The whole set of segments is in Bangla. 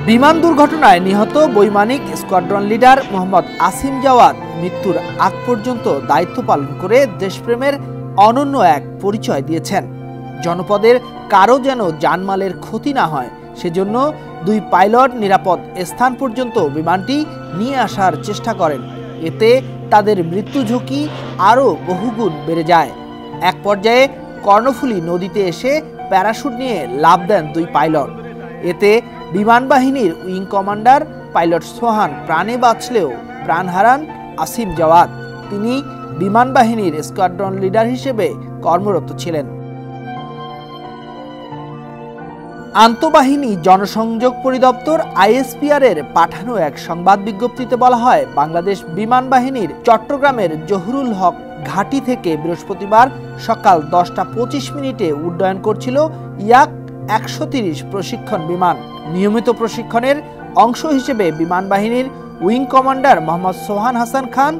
বিমান দুর্ঘটনায় নিহত বৈমানিক স্কোয়াড্রন লিডার মোহাম্মদ আসিম জাওয়াদ মৃত্যুর আগ পর্যন্ত দায়িত্ব পালন করে দেশপ্রেমের অনন্য এক পরিচয় দিয়েছেন। জনপদের কারো যেন জানমালের ক্ষতি না হয় সেজন্য দুই পাইলট নিরাপদ স্থান পর্যন্ত বিমানটি নিয়ে আসার চেষ্টা করেন। এতে তাদের মৃত্যু ঝুঁকি আরও বহুগুণ বেড়ে যায়। এক পর্যায়ে কর্ণফুলী নদীতে এসে প্যারাশুট নিয়ে লাফ দেন দুই পাইলট। এতে বিমান বাহিনীর উইং কমান্ডার পাইলট সোহান প্রাণে বাঁচলেও প্রাণ হারান আসিম জাওয়াদ। তিনি বিমান বাহিনীর স্কোয়াড্রন লিডার হিসেবে কর্মরত ছিলেন। আন্তঃবাহিনী জনসংযোগ পরিদপ্তর আইএসপিআর এর পাঠানো এক সংবাদ বিজ্ঞপ্তিতে বলা হয়, বাংলাদেশ বিমান বাহিনীর চট্টগ্রামের জহুরুল হক ঘাঁটি থেকে বৃহস্পতিবার সকাল 10:25 উড্ডয়ন করছিল ইয়াক 130 প্রশিক্ষণ বিমান। নিয়মিত প্রশিক্ষণের অংশ হিসেবে বিমান বাহিনীর উইং কমান্ডার মোহাম্মদ সোহান হাসান খান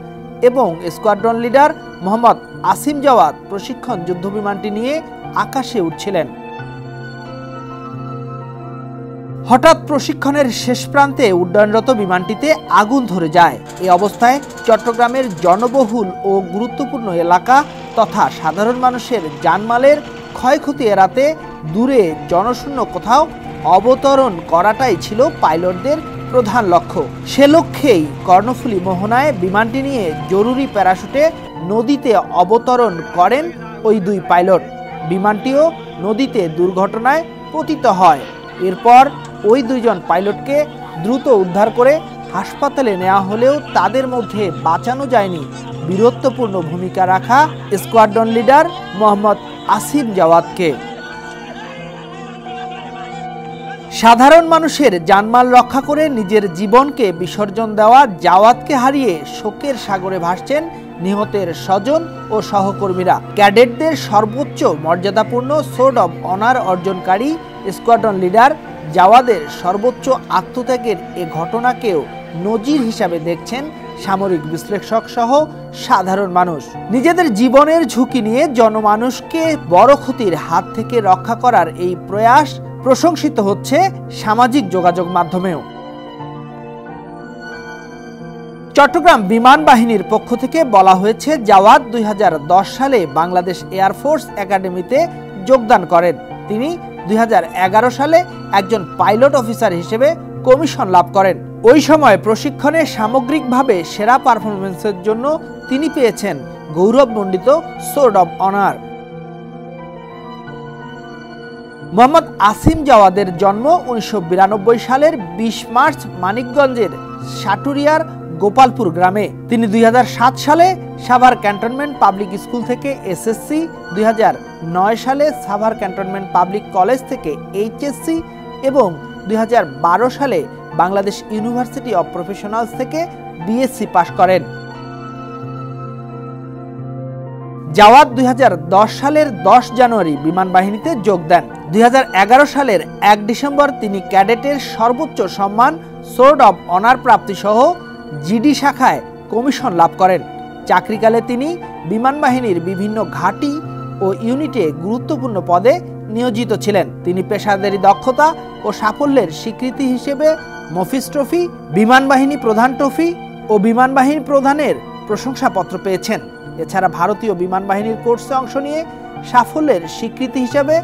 এবং স্কোয়াড্রন লিডার মোহাম্মদ আসিম জাওয়াদ প্রশিক্ষণ যুদ্ধবিমানটি নিয়ে আকাশে উঠছিলেন। হঠাৎ প্রশিক্ষণের শেষ প্রান্তে উড্ডয়নরত বিমানটিতে আগুন ধরে যায়। এই অবস্থায় চট্টগ্রামের জনবহুল ও গুরুত্বপূর্ণ এলাকা তথা সাধারণ মানুষের জানমালের ক্ষয়ক্ষতি এড়াতে দূরে জনশূন্য কোথাও অবতরণ করাটাই ছিল পাইলটদের প্রধান লক্ষ্য। সে লক্ষ্যেই কর্ণফুলী মোহনায় বিমানটি নিয়ে জরুরি প্যারাশুটে নদীতে অবতরণ করেন ওই দুই পাইলট। বিমানটিও নদীতে দুর্ঘটনায় পতিত হয়। এরপর ওই দুইজন পাইলটকে দ্রুত উদ্ধার করে হাসপাতালে নেওয়া হলেও তাদের মধ্যে বাঁচানো যায়নি বীরত্বপূর্ণ ভূমিকা রাখা স্কোয়াড্রন লিডার মোহাম্মদ আসিম জাওয়াদকে। সাধারণ মানুষের জানমাল রক্ষা করে নিজের জীবনকে বিসর্জন দেওয়া জাওয়াদকে হারিয়ে শোকের সাগরে ভাসছেন নিহতের স্বজন ও সহকর্মীরা। ক্যাডেটদের সর্বোচ্চ মর্যাদাপূর্ণ সোর্ড অব অনার অর্জনকারী স্কোয়াড্রন লিডার জাওয়াদের সর্বোচ্চ আত্মত্যাগের এ ঘটনাকেও নজির হিসাবে দেখছেন সামরিক বিশ্লেষক সহ সাধারণ মানুষ। নিজেদের জীবনের ঝুঁকি নিয়ে জনমানুষকে বড় ক্ষতির হাত থেকে রক্ষা করার এই প্রয়াস প্রশংসিত হচ্ছে সামাজিক যোগাযোগ মাধ্যমেও। চট্টগ্রাম বিমান বাহিনীর পক্ষ থেকে বলা হয়েছে, জাওয়াদ 2010 সালে বাংলাদেশ এয়ারফোর্স একাডেমিতে যোগদান করেন। তিনি 2011 সালে একজন পাইলট অফিসার হিসেবে কমিশন লাভ করেন। ওই সময় প্রশিক্ষণে সামগ্রিকভাবে সেরা পারফরমেন্সের জন্য তিনি পেয়েছেন গৌরবমণ্ডিত sword of honour. Mohammad Asim জাওয়াদের জন্ম 1992 সালের 20 মার্চ মানিকগঞ্জের সাটুরিয়ার গোপালপুর গ্রামে। তিনি 2007 সালে সাভার ক্যান্টনমেন্ট পাবলিক স্কুল থেকে এসএসসি, 2009 সালে সাভার ক্যান্টনমেন্ট পাবলিক কলেজ থেকে এইচএসসি এবং 2012 সালে বাংলাদেশ ইউনিভার্সিটি অব প্রফেশনালস থেকে বিএসসি পাশ করেন। জাওয়াদ 2010 সালের 10 জানুয়ারি বিমান বাহিনীতে যোগ দেন। 2011 সালের 1 ডিসেম্বর তিনি ক্যাডেটের সর্বোচ্চ সম্মান সোর্ড অব অনার প্রাপ্তি সহ জিডি শাখায় কমিশন লাভ করেন। চাকরিকালে তিনি বিমান বাহিনীর বিভিন্ন ঘাঁটি ও ইউনিটে গুরুত্বপূর্ণ পদে নিয়োজিত ছিলেন। তিনি পেশাদারী দক্ষতা ও সাফল্যের স্বীকৃতি হিসেবে মফিজ ট্রফি, বিমান বাহিনী প্রধান ট্রফি ও বিমান বাহিনী প্রধানের প্রশংসাপত্র পেয়েছেন। এছাড়া ভারতীয় বিমান বাহিনীর কোর্সে অংশ নিয়ে সাফল্যের স্বীকৃতি হিসেবে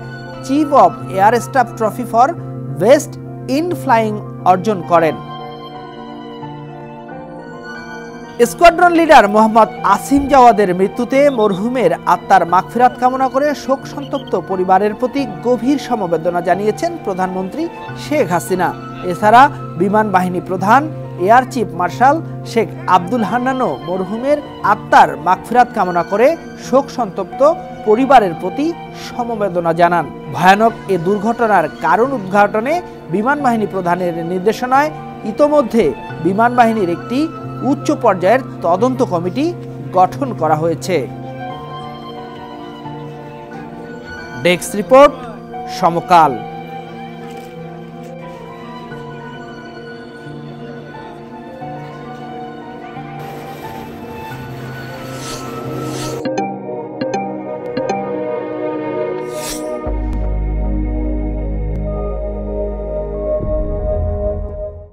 chief of air staff trophy for best in flying অর্জন করেন। স্কোয়াড্রন লিডার মোহাম্মদ আসিম জাওয়াদের মৃত্যুতে মরহুমের আত্মার মাগফিরাত কামনা করে শোক সন্তপ্ত পরিবারের প্রতি গভীর সমবেদনা জানিয়েছেন প্রধানমন্ত্রী শেখ হাসিনা। এছাড়া বিমান বাহিনী প্রধান air chief marshal Sheikh Abdul হান্নানও মরহুমের আত্মার মাগফিরাত কামনা করে শোক সন্তপ্ত পরিবারের প্রতি সমবেদনা জানান। ভয়ানক এ দুর্ঘটনার কারণ উদ্ঘাটনে বিমান বাহিনী প্রধানের নির্দেশনায় ইতোমধ্যে বিমান বাহিনীর একটি উচ্চ পর্যায়ের তদন্ত কমিটি গঠন করা হয়েছে। ডেস্ক রিপোর্ট, সমকাল।